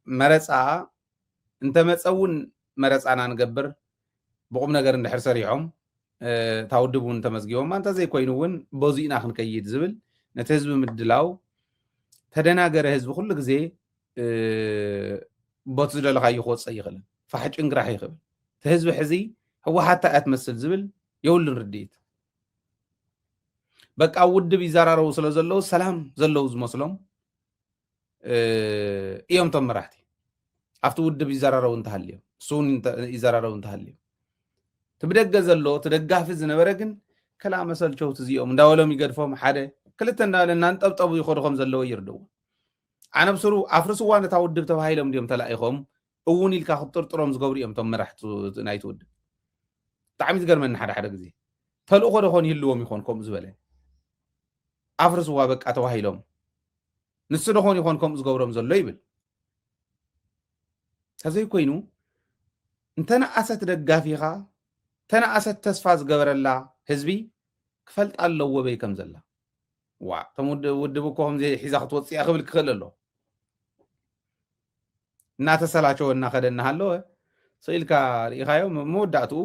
مرصا انت مصون مرصانا نقبر بقوم نجر ندحر سريعهم تاودبون تمزجيهم ما انت زي كوينون بوزينا خنكيد زبل نتهزب مدلاو تدناغر هزب كل غزي بوتزل لغا يخوص يخل فحج انقراح يخبل تهزب حزي هو حتى اتمثل زبل يولن رديت بقى ود بيزارارو سلازلو سلام زلو زمسلم يوم تمرحتي after ود بيزارارو انتهاليو سون يزارارو انتهاليو تبدغ زلو تدغاف زنبره ግን كلام مسلچو تزيوم እንዳወሎም ይገድፎም ሓደ ክልተ እንዳለና እንጠብጠቡ ይخدخم ዘለው ይርደው አነ ብስሩ አፍርስዋ ነታውድብ ተባሂሎም ዲዮም ተላኢኹም እውን ኢልካ ክጥርጥሮም ዝገብሩ እዮም ቶም መራሕቱ ናይቲ ውድብ ብጣዕሚ ዝገርመኒ ሓደ ግዜ ተልእኮ ደኾን ይህልዎም ይኾን ከምኡ ዝበለ አፍርስዋ በቃ ተባሂሎም ንሱ ደኾን ይኾን ከምኡ ዝገብሮም ዘሎ ይብል ከዘይ ኮይኑ እንተነኣሰት ደጋፊኻ ተነኣሰት ተስፋ ዝገበረላ ህዝቢ ክፈልጥ ኣለዎ በይ ከም ዘላ ዋ ተሙድብ እኮ ከምዚ ሒዛ ክትወፅያ ክብል ክኽእል ኣሎ እናተሰላቸወና ከደና ሃለወ ስኢልካ ርኢኻዮ መወዳእትኡ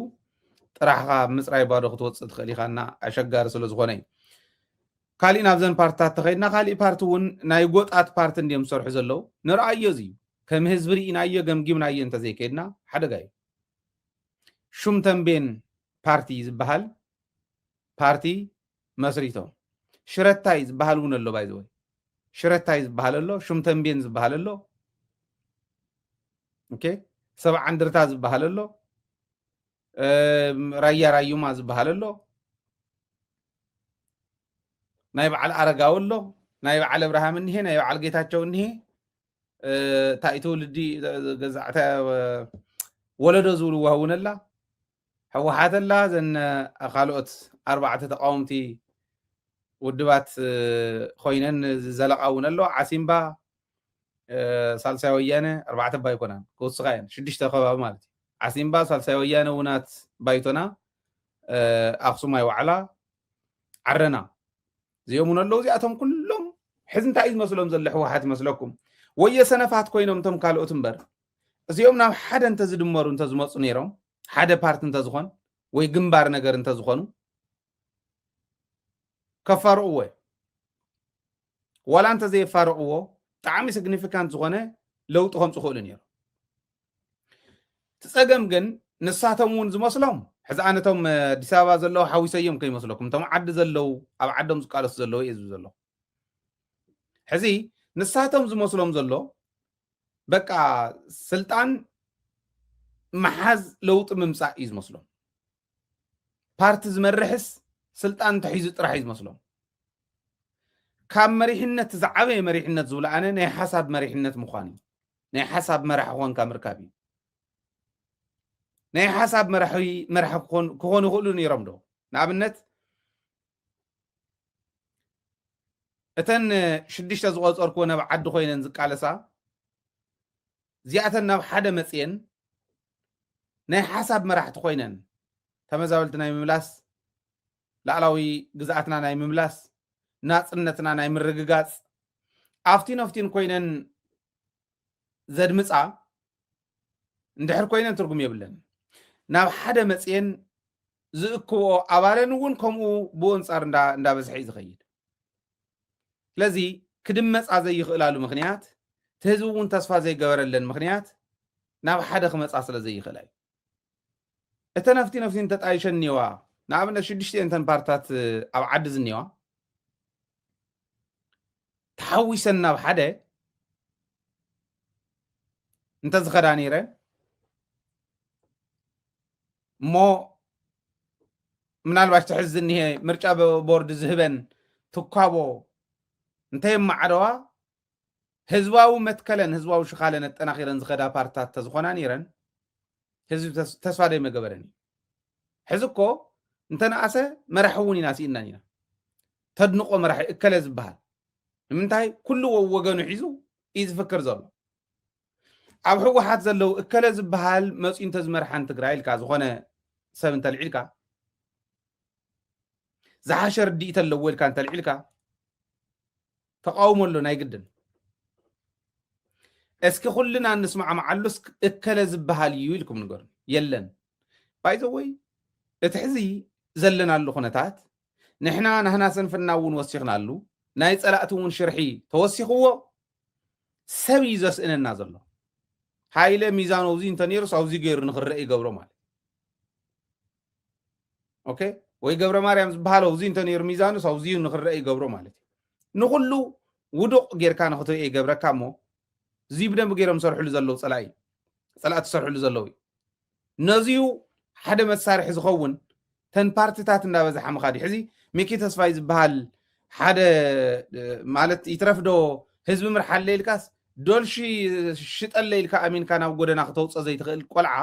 ጥራሕኻ ምፅራይ ባዶ ክትወፅእ ትኽእል ኢኻና ኣሸጋሪ ስለ ዝኾነ እዩ ካሊእ ናብዘን ፓርትታት ተኸይድና ካሊእ ፓርቲ እውን ናይ ጎጣት ፓርቲ እንዲዮም ዝሰርሑ ዘለው ንርአዮ እዚ ከም ህዝቢ ርኢናዮ ገምጊምናዮ እንተዘይከይድና ሓደጋ እዩ ሹም ተንቤን ፓርቲ ዝበሃል ፓርቲ መስሪቶም ሽረታይ ዝበሃል እውን ኣሎ ባይዘወይ ሽረታይ ዝበሃል ኣሎ ሹም ተንቤን ዝበሃል ኣሎ ኦኬ ሰብዓ አንድርታ ዝበሃል ኣሎ ራያ ራዩማ ዝበሃል ኣሎ ናይ በዓል አረጋው ኣሎ ናይ በዓል አብርሃም እንሄ ናይ በዓል ጌታቸው እንሄ ታይቶ ልዲ ገዛዕታ ወለዶ ዝብሉ ወህውነላ ሕወሓተላ ዘን ካልኦት ኣርባዕተ ተቃውምቲ ውድባት ኮይነን ዘለቃውን ኣሎ ዓሲምባ ሳልሳይ ወያነ ኣርባዕተ ባይኮናን ክውስኻ እየን ሽዱሽተ ከባቢ ማለት እዩ ዓሲምባ ሳልሳይ ወያነ ውናት ባይቶና ኣክሱማይ ዋዕላ ዓረና እዚኦም እውን ኣለዉ እዚኣቶም ኩሎም ሕዚ እንታይ እዩ ዝመስሎም ዘሎ ሕወሓት ይመስለኩም ወየ ሰነፋት ኮይኖም እቶም ካልኦት እምበር እዚኦም ናብ ሓደ እንተዝድመሩ እንተዝመፁ ነይሮም ሓደ ፓርቲ እንተዝኾን ወይ ግንባር ነገር እንተዝኾኑ ከፋርቕዎ ዋላ እንተዘየፋርቕዎ ብጣዕሚ ሲግኒፊካንት ዝኾነ ለውጢ ከምፁ ክእሉ ነይሩ ትፀገም ግን ንሳቶም እውን ዝመስሎም ሕዚ ኣነቶም ኣዲስ ኣበባ ዘለዉ ሓዊሰዮም ከይመስለኩም እቶም ዓዲ ዘለው ኣብ ዓዶም ዝቃለሱ ዘለዉ እየ ዝብል ዘሎ ሕዚ ንሳቶም ዝመስሎም ዘሎ በቃ ስልጣን መሓዝ ለውጢ ምምፃእ እዩ ዝመስሎም ፓርቲ ዝመርሕስ ስልጣን ተሒዙ ጥራሕ እዩ ዝመስሎም ካብ መሪሕነት ዝዓበየ መሪሕነት ዝብሉ ኣነ ናይ ሓሳብ መሪሕነት ምዃን እዩ ናይ ሓሳብ መራሒ ኮንካ ምርካብ እዩ ናይ ሓሳብ መራሒ ክኾኑ ይኽእሉ ነይሮም ዶ ንኣብነት እተን ሽዱሽተ ዝቆፀርክዎ ናብ ዓዲ ኮይነን ዝቃለሳ እዚኣተን ናብ ሓደ መፅየን ናይ ሓሳብ መራሕቲ ኮይነን ተመዛበልቲ ናይ ምምላስ ላዕላዊ ግዛኣትና ናይ ምምላስ ናፅነትና ናይ ምርግጋፅ ኣፍቲን ኮይነን ዘድምፃ እንድሕር ኮይነን ትርጉም የብለን ናብ ሓደ መፅየን ዝእክቦ ኣባለን እውን ከምኡ ብወንፃር እንዳበዝሐ እዩ ዝኸይድ ስለዚ ክድመፃ ዘይኽእላሉ ምክንያት ትህዝቢ እውን ተስፋ ዘይገበረለን ምክንያት ናብ ሓደ ክመፃ ስለ ዘይኽእላ እዩ እተን ኣፍቲን ተጣይሸን እኒዋ ንኣብነት ሽዱሽተን ፓርትታት ኣብ ዓዲ ዝኒዋ ተሓዊሰን ናብ ሓደ እንተዝኸዳ ነይረን እሞ ምናልባሽ ትሕዚ እኒሄ ምርጫ ቦርድ ዝህበን ትኳቦ እንተየማዓደዋ ህዝባዊ መትከለን ህዝባዊ ሽኻለን ኣጠናኺረን ዝኸዳ ፓርትታት ተዝኾና ነይረን ህዝቢ ተስፋ ደይመገበረን እዩ ሕዚ እኮ እንተነኣሰ መራሒ እውን ኢና ሲኢና ኢና ተድንቆ መራሒ እከለ ዝበሃል ንምንታይ ኩሉ ወገኑ ሒዙ እዩ ዝፍክር ዘሎ ኣብ ሕወሓት ዘለው እከለ ዝበሃል መፅኡ እንተዝመርሓን ትግራይ ኢልካ ዝኾነ ሰብ እንተልዒልካ ዝሓሸ ርድኢት ኣለዎ ኢልካ እንተልዒልካ ተቃውሞ ኣሎ ናይ ግድን اسكي كلنا نسمع معلوس اكل زبهال يلكم نقول يلن بايزوي اتحزي زلنا له خنتات نحنا سنفنا ونوسخنا له ناي صلاتون شرحي توسخو سبي زسئننا زلو هايله ميزانو زين تنيرس او زي غير نخرئ يغبرو مال اوكي ወይ ገብረ ማርያም ዝበሃለው እዚ እንተነይሩ ሚዛኑ ሰውዚዩ ንኽረአ ይገብሮ ማለት እዩ ንኩሉ ውዱቕ ጌርካ ንኽትሪኦ ይገብረካ እሞ እዚ ብደንቢ ገይሮም ሰርሕሉ ዘለዉ ፀላእቲ ዝሰርሕሉ ዘለዉ እዩ ነዚዩ ሓደ መሳርሒ ዝኸውን ተን ፓርቲታት እንዳበዝሓ ምኻድ ሕዚ ሚኪ ተስፋይ ዝበሃል ሓደ ማለት ይትረፍዶ ህዝቢ ምርሓለ ኢልካስ ዶልሺ ሽጠለ ኢልካ ኣሚንካ ናብ ጎደና ክተውፅእ ዘይትኽእል ቆልዓ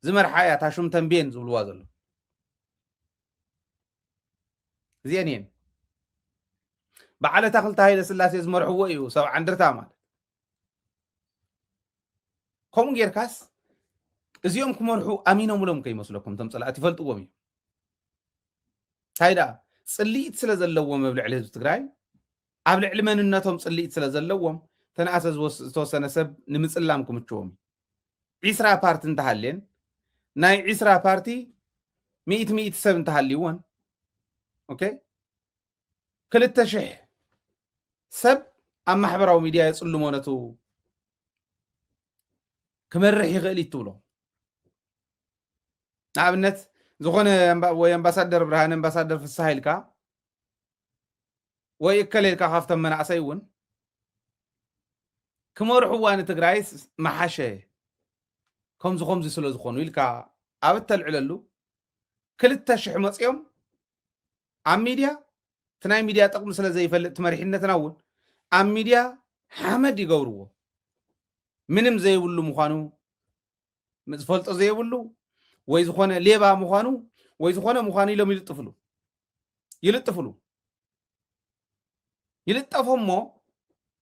ዝመርሓ እያ ታሹም ተንቤን ዝብልዋ ዘሎ زينين بعد تاخل تايل سلاسي زمرحو ايو سو عندرتا مال كوم غيركاس ازيوم كمرحو امينو ملوم كيمسلكم تمصلات يفلطوم ايو هايدا صليت سلازلوو مبلع لهزب تግራይ ኣብ ልዕሊ መንነቶም ጽልኢት ስለዘለዎም ተናኣሰ ዝተወሰነ ሰብ ንምጽላምኩም እችዎም ዒስራ ፓርቲ እንተሃልየን ናይ ዒስራ ፓርቲ ሚእት ሰብ እንተሃልይዎን اوكي كلتا شح سب ام محبراو ميديا يصلمونتو كمرح يغلي تولو نابنت زغونه وي امباسادر برهان امباسادر في الساحلكا وي كليلكا خافتم منعسيون كمرحو وان تግራይስ محاشه كم زي سلو زخونو يلكا ابتل عللو كلتا شح مصيوم ام ميديا تناي ميديا تقم سلا زي فلت مرحنتنا ون ام ميديا حمد يغورو منم زي يقولوا مخانو مزفلط زي يقولوا ወይ ዝኾነ ሌባ مخانو ወይ ዝኾነ مخانو ኢሎም ይልጥፉሉ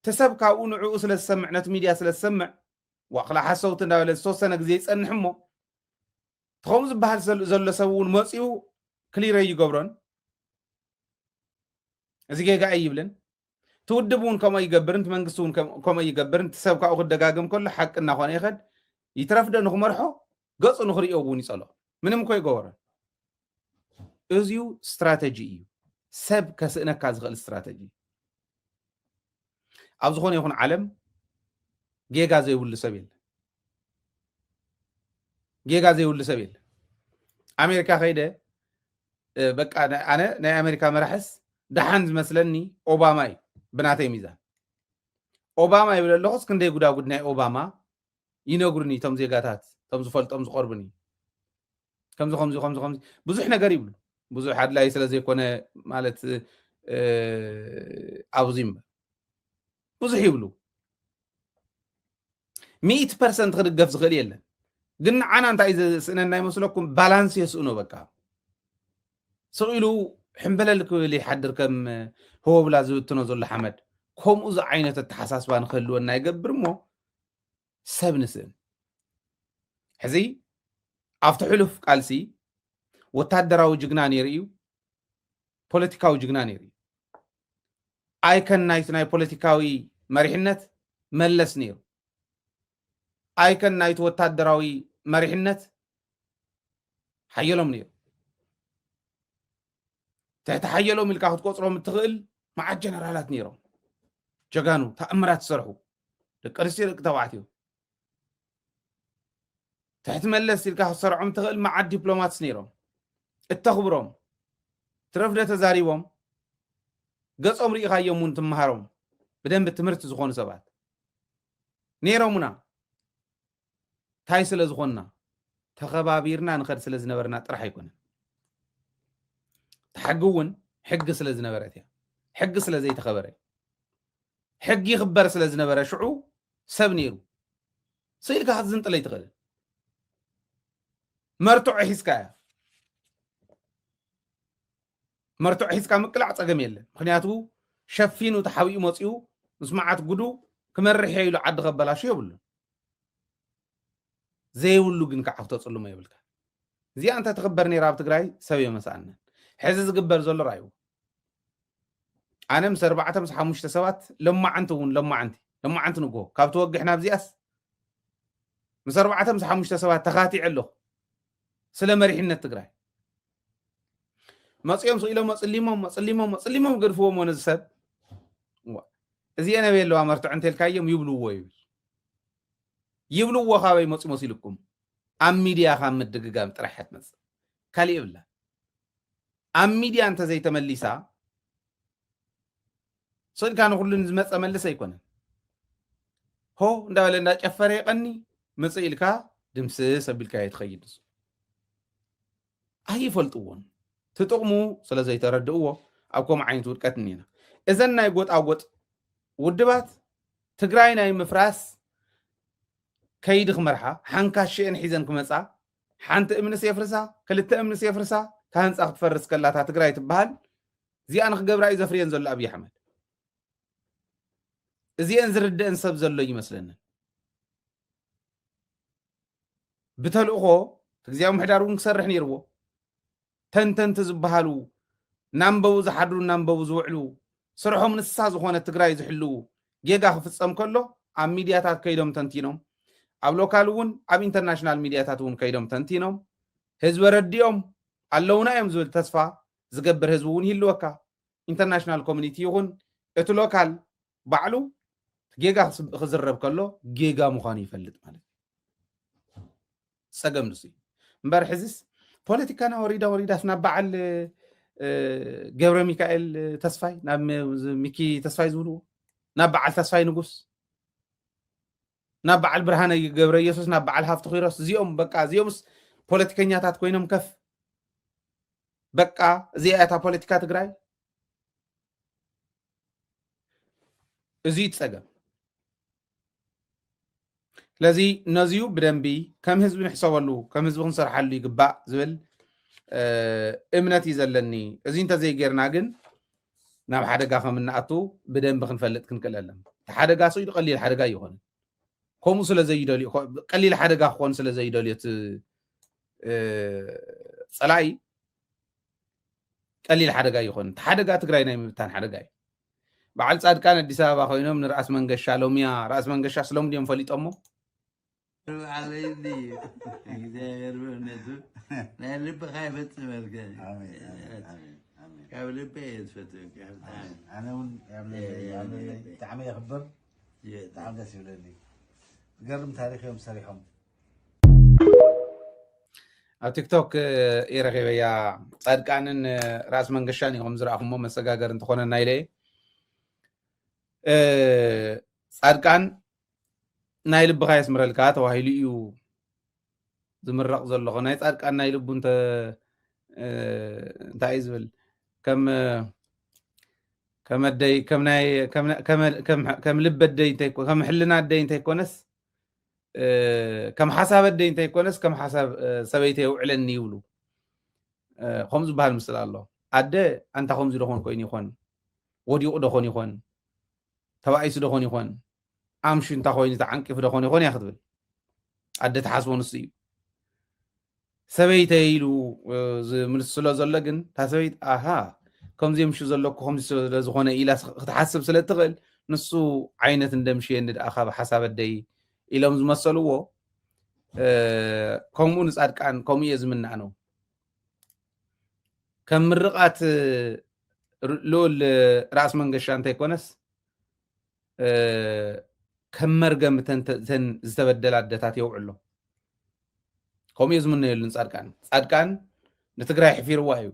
ተሰብካው ንዑ ስለሰምዕነት ሚዲያ ስለሰምዕ ዋخላ ሓሰውት እንዳበለ ዝተወሰነ ግዜ ይጸንሕሞ ተኸም ዝበሃል ዘሎ ሰውን መጽኡ ክሊር ይገብሮን እዚ ጌጋ አይብልን ትውድቡን ከመ ይገብርን መንግስቱን ከመ ይገብርን ተሰብካው ክደጋገም ከሎ ሐቅና ኾነ ይኸድ ይትረፍደ ንኽመርሖ ገጹ ንኽሪኦውን ይጸሎ ምንም ኮ ይገበረ እዚዩ ስትራቴጂ እዩ ሰብ ከስእነካ ዝኽእል ስትራቴጂ ኣብ ዝኾነ ይኹን ዓለም ጌጋ ዘይብሉ ሰብ የለ ኣሜሪካ ኸይደ በቃ ኣነ ናይ ኣሜሪካ መራሕስ دحان زمسلني اوباما بناتي ميزان اوباما يبللخس كندي غداغد ناي اوباما ينغرني تم زيغاتات تم زفلطم زقربني كم زخمز بزح ነገር ይብሉ ብዙሕ ሓድላይ ስለ ዘይኮነ ማለት ኣብዚም ብዙሕ ይብሉ 100% ክድገፍ ዝኽእል የለን ግን ዓና እንታይ ስእነና ይመስለኩም ባላንስ የስእኖ በቃ ሰኢሉ حنبلل كل يحضر كم هو بلا زوتنا زول حمد كم أز عينة التحساس بان خلونا يقبر مو سبنسن حزي أفتحلف قالسي وتدراو جنان يريو بوليتيكاو جنان يريو أيكن نايت بوليتيكاوي مريحنت ملس نير أيكن نايت وتدراوي مريحنت حيلهم نير تحيلوا ملكا خطقصرهم التخيل مع الجنرالات نيرو جغانو تأمرات سرحو دقرسي دق تبعتيو تحت ملس لكا سرعهم تخيل مع الدبلومات نيرو التخبرهم ترفده تزاريبهم قصهم ريخا يومون تمهارهم بدن بتمرت زخون سبات نيرو منا تايسل زخوننا تخبابيرنا نخد سلز نبرنا طرح يكون تحقون حق سلز نبرتها حق سلز زي تخبري حق يخبر سلز نبره شعو سبنيرو سيلك حد زنط لي تغل مرتع حسكا مقلع صقم يله مخنياتو شفينو تحويو مصيو مسمعات غدو كمرح يلو عد خبلاش يبلو زي ولو ግን كعفته صلو ما يبلك زي انت تخبرني راب تግራይ سبي مسعنا حز زغبر زل رايو انا مس 4 5 7 لما عنتون لما عنتي لما عنت نقو كاب توقحنا بزياس مس 4 مس 5 سبات تخاتي علو سلا مريحنا تግራይ مصيوم سئلهم مصليمهم قرفوهم ونزسب እዚአነ ቤለዋ መርትዕ እንተልካዮም ይብልዎ ይብልዎ ካበይ መጽ መስልኩም ኣብ ሚድያ ካብ ምድግጋም ጥራሕት መጽ ካሊ ይብላ ኣብ ሚድያ እንተ ዘይተመሊሳ ስልካ ንኩሉን ዝመጸ መልስ ኣይኮነን ሆ እንዳበለ እንዳጨፈረ ይቀኒ መጽ ኢልካ ድምስስ ኣቢልካ ይትኸይድ ኣይፈልጥዎን ትጥቕሙ ስለ ዘይተረድእዎ ኣብ ከምኡ ዓይነት ውድቀት እኒና እዘን ናይ ጎጣጎጥ ውድባት ትግራይ ናይ ምፍራስ ከይድ ክመርሓ ሓንካሽን ሒዘን ክመጻ ሓንቲ እምንስ የፍርሳ ክልተ እምንስ የፍርሳ ታህንጻ ክትፈርስ ከላታ ትግራይ ትበሃል እዚኣን ክገብራ እዩ ዘፍርየን ዘሎ ኣብይ ኣሕመድ እዚአን ዝርድአን ሰብ ዘሎ ይመስለኒ ብተልእኾ እግዚአብሔር ምሕዳር እውን ክሰርሕ ነይርዎ ተንተንቲ ዝበሃሉ ናንበቡ ዝሓድሩ ናንበቡ ዝውዕሉ ስርሖም ንሳ ዝኾነ ትግራይ ዝሕልው ጌጋ ክፍጸም ከሎ ኣብ ሚድያታት ከይዶም ተንቲኖም ኣብ ሎካል እውን ኣብ ኢንተርናሽናል ሚድያታት እውን ከይዶም ተንቲኖም ህዝቢ ረዲኦም ኣለውና እዮም ዝብል ተስፋ ዝገብር ህዝቢ እውን ይህልወካ ኢንተርናሽናል ኮሚኒቲ ይኹን እቲ ሎካል ባዕሉ ጌጋ ክዝረብ ከሎ ጌጋ ምዃኑ ይፈልጥ ማለት ፀገም ንሱ እምበር ሕዝስ ፖለቲካና ወሪዳስ ናብ በዓል ገብረ ሚካኤል ተስፋይ ናብ ሚኪ ተስፋይ ዝብልዎ ናብ በዓል ተስፋይ ንጉስ ናብ በዓል ብርሃነ ገብረ ኢየሱስ ናብ በዓል ሃፍቲ ኺሮስ እዚኦም በቃ እዚኦምስ ፖለቲከኛታት ኮይኖም ከፍ በቃ እዚኣታ ፖለቲካ ትግራይ እዚ ይፀገም ለዚ ነዚዩ ብደንቢ ከም ህዝቢ ንሕሰበሉ ከም ህዝቢ ክንሰርሓሉ ይግባእ ዝብል እምነት ይዘለኒ እዚ እንተዘይ ጌርና ግን ናብ ሓደጋ ከም እንኣቱ ብደንቢ ክንፈልጥ ክንክእል ኣለና ሓደጋ ሰይዱ ቀሊል ሓደጋ ይኾን ከምኡ ስለ ዘይደልዩ ቀሊል ሓደጋ ክኾን ስለ ዘይደልዩት ፀላኢ ቀሊል ሓደጋ ይኾን ሓደጋ ትግራይ ናይ ምብታን ሓደጋ እዩ በዓል ጻድቃን ኣዲስ ኣበባ ኮይኖም ንራስ መንገሻ ሎሚያ ራስ መንገሻ ስሎም ድዮም ፈሊጦሞ عليني እግዚአብሔር በእውነቱ ናይ ልብኻ ይፈጽመልከ ካብ ልበይ የትፈትወካ ኣነ እውን ብጣዕሚ የኽብር ብጣዕሚ ደስ ይብለኒ ዝገርም ታሪክ እዮም ሰሪሖም ኣብ ቲክቶክ ይረኺበያ ጻድቃንን ራስ መንገሻን ኢኹም ዝረኣኹሞ መሰጋገር እንትኾነ ናይ ለየ ጻድቃን ናይ ልብኻ የስምረልካ ተባሂሉ እዩ ዝምረቕ ዘለኹ ናይ ጻድቃን ናይ ልቡ እንታይ እዩ ዝብል ከም ልበ ደይ ከም ሕልና ደይ እንተይኮነስ ከም ሓሳብ ደይ እንተይኮነስ ከም ሓሳብ ሰበይቲ የውዕለኒ ይብሉ ከምኡ ዝበሃል ምስል ኣሎ ኣደ ኣንታ ከምዚ ደኾን ኮይኑ ይኾን ወዲቑ ደኾን ይኾን ተባኢሱ ደኾን ይኾን ኣምሹ እንታ ኮይኑ ተዓንቂፉ ደኾን ይኾን እያ ክትብል ኣደ ተሓስቦ ንሱ እዩ ሰበይተ ኢሉ ዝምልስሎ ዘሎ ግን እታ ሰበይት ኣሃ ከምዚ የምሹ ዘለኩ ከምዚ ስለዝኾነ ኢላ ክትሓስብ ስለ ትኽእል ንሱ ዓይነት እንደምሽየኒ ድኣ ካብ ሓሳብ ኣደይ ኢሎም ዝመሰልዎ ከምኡ ንጻድቃን ከምኡ እየ ዝምናእ ነው ከም ምርቃት ልኡል ራስ መንገሻ እንተይኮነስ ከም መርገም ተን ዝተበደላ ኣደታት የውዕሎ ከምኡ እየ ዝምነየሉን ጻድቃን ንትግራይ ሕፊርዋ እዩ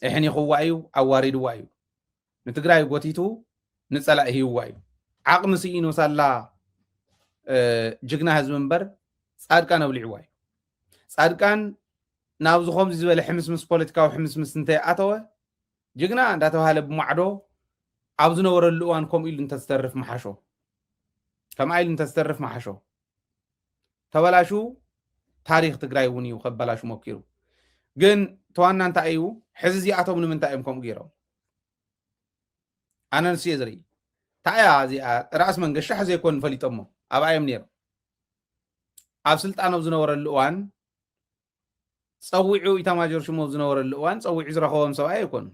እሕኒኽዋ እዩ ኣዋሪድዋ እዩ ንትግራይ ጎቲቱ ንጸላእ ሂብዋ እዩ ዓቕሚ ስኢኑ ሳላ ጅግና ህዝቢ እምበር ጻድቃን ኣብሊዕዋ እዩ ጻድቃን ናብዚ ከምዚ ዝበለ ሕምስምስ ፖለቲካዊ ሕምስምስ እንተይኣተወ ጅግና እንዳተባሃለ ብማዕዶ ኣብ ዝነበረሉ እዋን ከምኡ ኢሉ እንተዝተርፍ መሓሾ ከምኣ ኢሉ እንተዝተርፍ መሓሾ ተበላሹ ታሪክ ትግራይ እውን እዩ ከበላሹ ሞኪሩ ግን ተዋና እንታይ እዩ ሕዚ እዚኣቶም ንምንታይ እዮም ከምኡ ገይሮም ኣነ ንስ እየ ዝርኢ ታያ እዚኣ ራስ መንገሻ ሕዚ ኣይኮን ፈሊጦሞ ኣብኣ እዮም ነይሮም ኣብ ስልጣን ኣብ ዝነበረሉ እዋን ፀዊዑ ኢታማጆር ሽሙ ኣብ ዝነበረሉ እዋን ፀዊዑ ዝረኸቦም ሰብኣይ ኣይኮኑ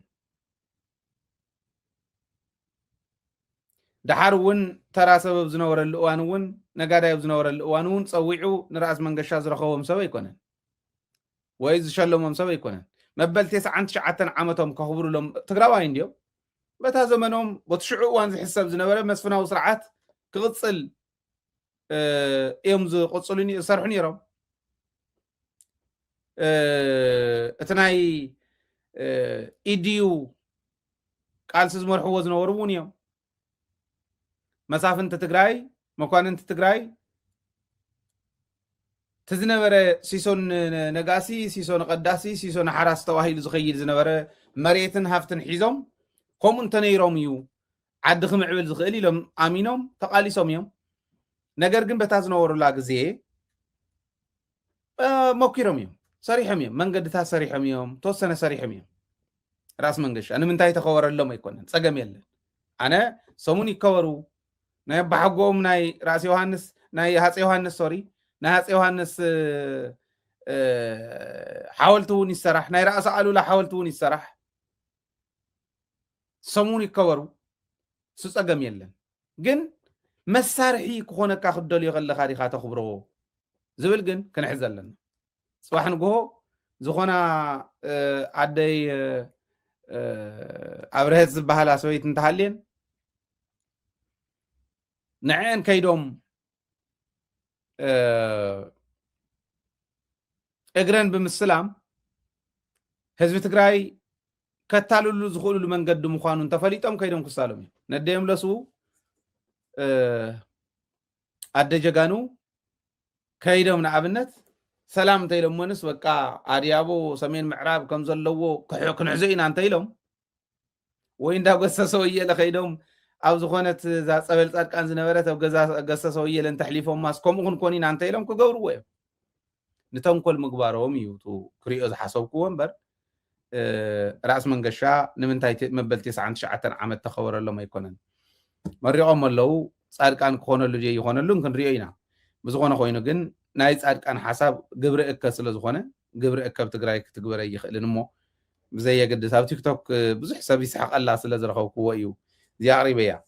دحرون ترى سبب زنور الأوانون نقادا يبزنور الأوانون صويعو نرأس منقشا زرخوهم سوى يكونن وإذ شلوهم سوى يكونن مبل 9 عامتهم كخبروا لهم تقراوين ديو بتا زمنهم بتشعوا وان حساب زنبره مسفنا وسرعات كغصل يوم زو قصلوني يصرحوني يرو اتناي ايديو قال سزمر حوز نورون يوم مسافنت تግራይ መኳንንት ትግራይ ተዝነበረ ሲሶን ነጋሲ ሲሶን ቀዳሲ ሲሶን ሓራስ ተዋሂሉ ዝኸይድ ዝነበረ መሬትን ሃፍትን ሒዞም ከምኡ እንተነይሮም እዩ ዓዲ ክምዕብል ዝኽእል ኢሎም ኣሚኖም ተቃሊሶም እዮም ነገር ግን በታ ዝነበሩላ ግዜ ሞኪሮም እዮም ሰሪሖም እዮም መንገድታት ሰሪሖም እዮም ተወሰነ ሰሪሖም እዮም ራስ መንገሻ ንምንታይ ተኸበረሎም ኣይኮነን ፀገም የለን ኣነ ሰሙን ይከበሩ ናይ ባሕጎም ናይ ራስ ዮሐንስ ናይ ሃፀ ዮሐንስ ሶሪ ናይ ሃፀ ዮሐንስ ሓወልቱን ይሰራሕ ናይ ራስ ኣሉላ ሓወልቱን ይሰራሕ ሰሙን ይከበሩ ስፀገም የለን ግን መሳርሒ ክኾነካ ክደልዮ ከለካ ዲኻ ተኽብሮ ዝብል ግን ክንሕዝ ኣለና ፅባሕ ንግሆ ዝኾና ኣደይ ኣብርሀት ዝበሃላ ሰበይት እንተሃልየን نعين كيدوم اجرن بمسلام حزب تግራይ ከተሉሉ ዝኽእሉ መንገድ ምዃኑን ተፈሊጦም ከይዶም ክሳሎም ነደም ለሱ አደጀጋኑ ከይዶም ንኣብነት ሰላም እንተይሎም ወንስ በቃ አዲያቦ ሰሜን ምዕራብ ከም ዘለዎ ክንዕዘ ኢና እንተይሎም ወይ እንዳገሰሰው እየለ ከይዶም ኣብ ዝኾነት ዛ ፀበል ጻድቃን ዝነበረት ኣብ ገሰሰው እየለን ተሕሊፎም ማስ ከምኡ ክንኮን ኢና እንተይሎም ክገብርዎ እዮም ንተንኮል ምግባሮም እዩ ክሪኦ ዝሓሰብክዎ እምበር ራስ መንገሻ ንምንታይ መበል 99 ዓመት ተኸበረሎም ኣይኮነን መሪቖም ኣለው ጻድቃን ክኾነሉ ጀ ይኾነሉን ክንሪኦ ኢና ብዝኾነ ኮይኑ ግን ናይ ጻድቃን ሓሳብ ግብሪ እከብ ስለ ዝኾነ ግብሪ እከብ ትግራይ ክትግበረ ይኽእልን እሞ ብዘየገድስ ኣብ ቲክቶክ ብዙሕ ሰብ ይስሐቀላ ስለ ዝረኸብክዎ እዩ زياري بيا